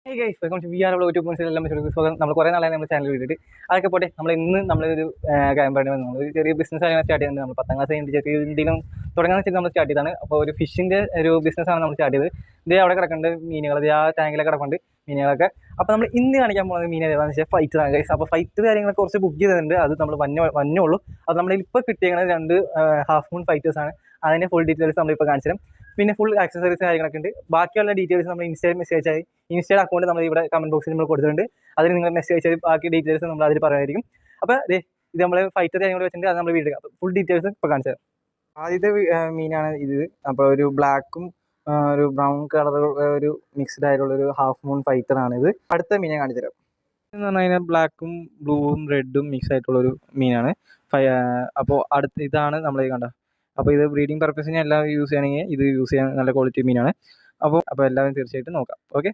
Welcome to VR എല്ലാം സ്വാഗതം. നമ്മൾ കുറേ നാളായി നമ്മുടെ ചാനൽ വിട്ടിട്ട്. അതൊക്കെ പോട്ടെ, നമ്മൾ ഇന്ന് നമ്മളൊരു കാര്യം പറഞ്ഞു വന്നു. ഒരു ചെറിയ ബിസിനസ് ആണ് സ്റ്റാർട്ട് ചെയ്യുന്നത്. നമ്മൾ 10ാം ക്ലാസ് കഴിഞ്ഞിട്ട് ചെറിയ എന്തെങ്കിലും തുടങ്ങാൻ വെച്ചിട്ട് നമ്മൾ സ്റ്റാർട്ട് ചെയ്താണ്. അപ്പോൾ ഒരു ഫിഷിൻ്റെ ഒരു ബിസിനസ്സാണ് നമ്മൾ സ്റ്റാർട്ട് ചെയ്തത്. ഇതേ അവിടെ കിടക്കുന്നുണ്ട് മീനുകൾ, ഇതേ ആ ടാങ്കിലൊക്കെ കിടക്കുന്നുണ്ട് മീനുകളൊക്കെ. അപ്പോൾ നമ്മൾ ഇന്ന് കാണിക്കാൻ പോകുന്നത് മീൻ ഏതാണെന്ന് വെച്ചാൽ ഫൈറ്ററാണ് ഗൈസ്. അപ്പോൾ ഫൈറ്റർ കാര്യങ്ങളൊക്കെ കുറച്ച് ബുക്ക് ചെയ്തിട്ടുണ്ട്. അത് നമ്മൾ വന്നോളൂ. അത് നമ്മളിപ്പോൾ കിട്ടിയത് 2 ഹാഫ് മൂൺ ഫൈറ്റേഴ്സാണ്. അതിൻ്റെ ഫുൾ ഡീറ്റെയിൽസ് നമ്മളിപ്പോൾ കാണിച്ചു തരാം. പിന്നെ ഫുൾ ആക്സസറീസ് കാര്യങ്ങളൊക്കെ ഉണ്ട്. ബാക്കിയുള്ള ഡീറ്റെയിൽസ് നമ്മൾ ഇൻസ്റ്റയിൽ മെസ്സേജ് അയച്ചാൽ ഇൻസ്റ്റയുടെ അക്കൗണ്ട് നമ്മൾ ഇവിടെ കമൻറ്റ് ബോക്സിൽ നമ്മൾ കൊടുത്തിട്ടുണ്ട്. അതിന് നിങ്ങൾ മെസ്സേജ് അയച്ചാൽ ബാക്കി ഡീറ്റെയിൽസ് നമ്മൾ അതിൽ പറയുമായിരിക്കും. അപ്പോൾ ഇത് നമ്മൾ ഫൈറ്റർ കാര്യങ്ങൾ വെച്ചിട്ടുണ്ട്. അത് നമ്മൾ വീട്ടിൽ ഫുൾ ഡീറ്റെയിൽസ് ഇപ്പോൾ കാണിച്ചു തരാം. ആദ്യത്തെ മീനാണ് ഇത്. അപ്പോൾ ഒരു ബ്ലാക്കും ഒരു ബ്രൗൺ കളർ ഒരു മിക്സ്ഡ് ആയിട്ടുള്ളൊരു ഹാഫ് മൂൺ ഫൈറ്ററാണിത്. അടുത്ത മീനെ കാണിച്ചു തരാം. എന്ന് പറഞ്ഞു കഴിഞ്ഞാൽ ബ്ലാക്കും ബ്ലൂവും റെഡും മിക്സ് ആയിട്ടുള്ളൊരു മീനാണ്. അപ്പോൾ ഇതാണ് നമ്മൾ കണ്ട. അപ്പോൾ ഇത് ബ്രീഡിംഗ് പർപ്പസിന് എല്ലാം യൂസ് ചെയ്യണമെങ്കിൽ ഇത് യൂസ് ചെയ്യാൻ നല്ല ക്വാളിറ്റി മീനാണ്. അപ്പോൾ എല്ലാവരും തീർച്ചയായിട്ടും നോക്കാം. ഓക്കെ.